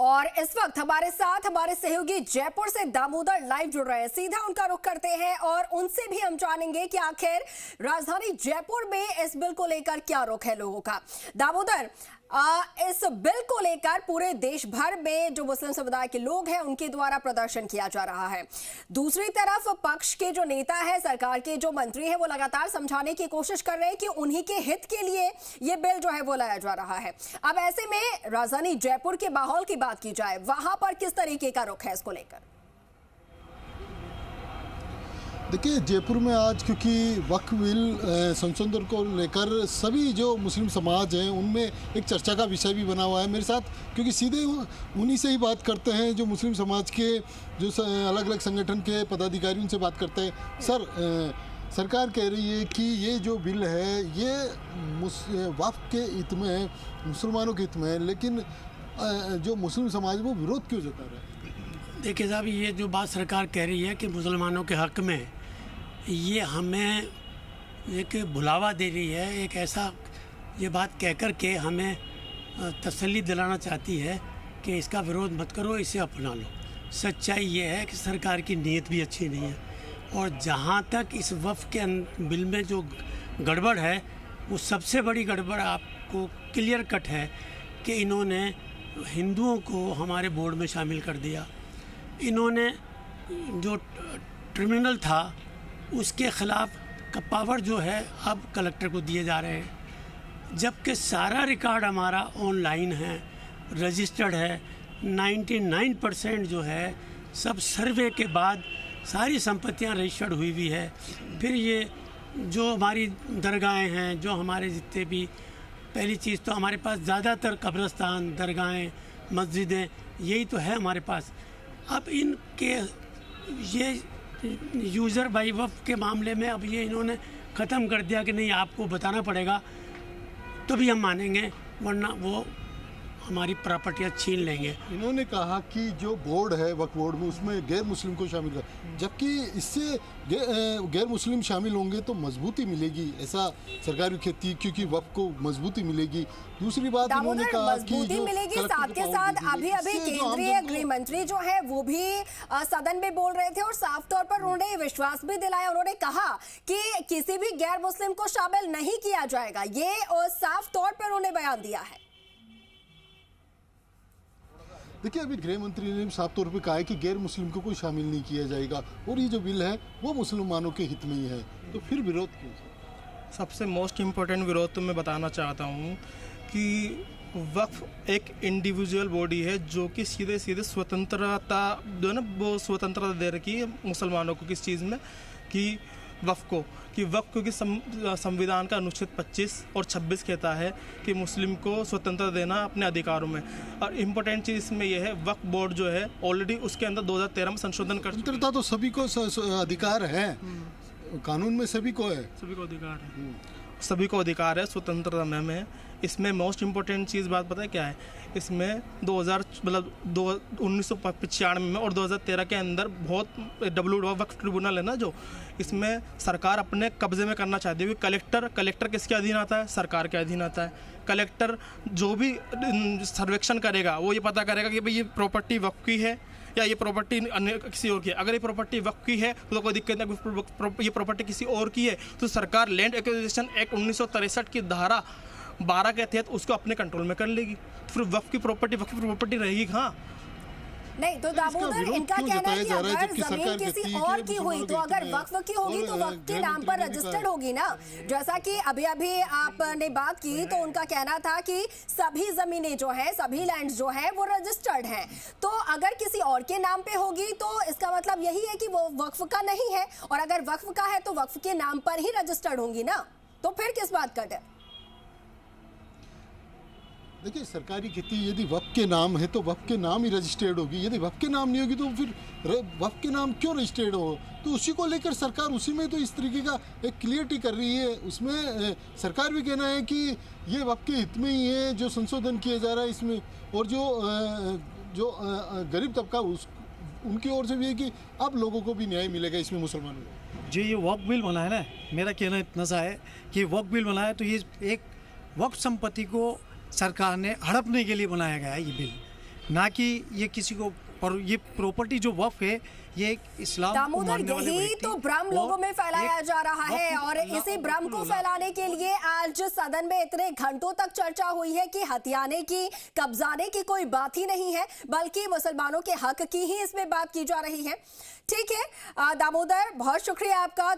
और इस वक्त हमारे साथ हमारे सहयोगी जयपुर से दामोदर लाइव जुड़ रहे हैं। सीधा उनका रुख करते हैं और उनसे भी हम जानेंगे कि आखिर राजधानी जयपुर में इस बिल को लेकर क्या रुख है लोगों का। दामोदर, इस बिल को लेकर पूरे देश भर में जो मुस्लिम समुदाय के लोग हैं उनके द्वारा प्रदर्शन किया जा रहा है। दूसरी तरफ पक्ष के जो नेता है, सरकार के जो मंत्री हैं, वो लगातार समझाने की कोशिश कर रहे हैं कि उन्हीं के हित के लिए ये बिल जो है वो लाया जा रहा है। अब ऐसे में राजधानी जयपुर के माहौल की बात की जाए, वहां पर किस तरीके का रुख है इसको लेकर? देखिए, जयपुर में आज क्योंकि वक्फ बिल संशोधन को लेकर सभी जो मुस्लिम समाज हैं उनमें एक चर्चा का विषय भी बना हुआ है मेरे साथ, क्योंकि सीधे उन्हीं से ही बात करते हैं जो मुस्लिम समाज के जो अलग अलग संगठन के पदाधिकारी, उनसे बात करते हैं। सर, सरकार कह रही है कि ये जो बिल है ये वक्फ के हित में है, मुसलमानों के हित में है, लेकिन जो मुस्लिम समाज वो विरोध क्यों जता रहा है? देखिए साहब, ये जो बात सरकार कह रही है कि मुसलमानों के हक़ में, ये हमें एक भुलावा दे रही है। एक ऐसा ये बात कह कर के हमें तसल्ली दिलाना चाहती है कि इसका विरोध मत करो, इसे अपना लो। सच्चाई ये है कि सरकार की नीयत भी अच्छी नहीं है, और जहाँ तक इस वक्फ के बिल में जो गड़बड़ है, वो सबसे बड़ी गड़बड़ आपको क्लियर कट है कि इन्होंने हिंदुओं को हमारे बोर्ड में शामिल कर दिया। इन्होंने जो ट्रिब्यूनल था उसके ख़िलाफ़ का पावर जो है अब कलेक्टर को दिए जा रहे हैं, जबकि सारा रिकॉर्ड हमारा ऑनलाइन है, रजिस्टर्ड है। 99% जो है सब सर्वे के बाद सारी संपत्तियां रजिस्टर्ड हुई भी है। फिर ये जो हमारी दरगाहें हैं, जो हमारे जितने भी, पहली चीज़ तो हमारे पास ज़्यादातर कब्रस्तान, दरगाहें, मस्जिदें, यही तो है हमारे पास। अब इनके ये यूज़र बाई वक्फ के मामले में अब ये इन्होंने ख़त्म कर दिया कि नहीं, आपको बताना पड़ेगा तो भी हम मानेंगे, वरना वो हमारी प्रॉपर्टियाँ छीन लेंगे। इन्होंने कहा कि जो बोर्ड है वक्फ बोर्ड में, उसमें गैर मुस्लिम को शामिल कर, जबकि इससे गैर मुस्लिम शामिल होंगे तो मजबूती मिलेगी, ऐसा सरकार की खेती, क्योंकि वक्फ को मजबूती मिलेगी। दूसरी बात इन्होंने कहा कि मजबूती मिलेगी, साथ के साथ अभी केंद्रीय गृह मंत्री जो है वो भी सदन में बोल रहे थे और साफ तौर पर उन्होंने विश्वास भी दिलाया। उन्होंने कहा कि किसी भी गैर मुस्लिम को शामिल नहीं किया जाएगा, ये साफ तौर पर उन्होंने बयान दिया है। देखिए, अभी गृह मंत्री ने साफ तौर पे कहा है कि गैर मुस्लिम को कोई शामिल नहीं किया जाएगा, और ये जो बिल है वो मुसलमानों के हित में ही है, तो फिर विरोध क्यों? सबसे मोस्ट इम्पोर्टेंट विरोध तो मैं बताना चाहता हूँ कि वक्फ एक इंडिविजुअल बॉडी है जो कि सीधे सीधे स्वतंत्रता जो है ना, वो स्वतंत्रता दे रखी है मुसलमानों को किस चीज़ में, कि वक्फ को कि संविधान का अनुच्छेद 25 और 26 कहता है कि मुस्लिम को स्वतंत्रता देना अपने अधिकारों में। और इम्पोर्टेंट चीज़ इसमें यह है, वक्फ बोर्ड जो है ऑलरेडी उसके अंदर 2013 में संशोधन कर, स्वतंत्रता तो सभी को अधिकार है, कानून में सभी को है, सभी को अधिकार है, सभी को अधिकार है स्वतंत्रता में। इसमें मोस्ट इम्पोर्टेंट चीज़ बात पता है क्या है? इसमें 1995 में और 2013 के अंदर बहुत वक्फ ट्रिब्यूनल है ना, जो इसमें सरकार अपने कब्जे में करना चाहती है। कलेक्टर किसके अधीन आता है? सरकार के अधीन आता है। कलेक्टर जो भी सर्वेक्षण करेगा वो ये पता करेगा कि भाई ये प्रॉपर्टी वक्फ की है या ये प्रॉपर्टी अन्य किसी और की है। अगर ये प्रॉपर्टी वक्फ की है तो कोई दिक्कत नहीं, ये प्रॉपर्टी किसी और की है तो सरकार लैंड एक्विजिशन एक्ट 1963 की धारा 12 के तहत उसको अपने कंट्रोल में कर लेगी। फिर वक्फ की प्रॉपर्टी रहेगी कहाँ? नहीं तो दामोदर, इनका कहना है कि अगर जमीन किसी और की हुई तो अगर वक्फ की होगी तो वक्फ के नाम पर रजिस्टर्ड होगी ना। जैसा कि अभी आपने बात की तो उनका कहना था कि सभी जमीनें जो है, सभी लैंड जो है वो रजिस्टर्ड हैं, तो अगर किसी और के नाम पे होगी तो इसका मतलब यही है कि वो वक्फ का नहीं है, और अगर वक्फ का है तो वक्फ के नाम पर ही रजिस्टर्ड होंगी ना, तो फिर किस बात का डर? देखिए, सरकारी खेती यदि वक्फ के नाम है तो वक्फ के नाम ही रजिस्टर्ड होगी, यदि वक्फ के नाम नहीं होगी तो फिर वक्फ के नाम क्यों रजिस्टर्ड हो? तो उसी को लेकर सरकार उसी में तो इस तरीके का एक क्लियरिटी कर रही है। उसमें सरकार भी कहना है कि ये वक्फ के हित में ही है जो संशोधन किया जा रहा है इसमें, और जो गरीब तबका उनकी ओर से भी है कि अब लोगों को भी न्याय मिलेगा इसमें, मुसलमानों को। जो ये वक्फ बिल बना है ना, मेरा कहना इतना सा है कि वक्फ बिल बना है तो ये एक वक्फ संपत्ति को सरकार ने हड़पने के लिए बनाया गया है ये बिल। ना कि ये किसी को। और ये प्रॉपर्टी जो वक्फ है ये एक इस्लाम को दामोदर, मानने वाले यही व्यक्ति तो भ्रम लोगों में फैलाया जा रहा है और वक्फ इसी भ्रम को फैलाने के लिए आज सदन में इतने घंटों तक चर्चा हुई है कि हथियाने की, कब्जाने की कोई बात ही नहीं है, बल्कि मुसलमानों के हक की ही इसमें बात की जा रही है। ठीक है दामोदर, बहुत शुक्रिया आपका।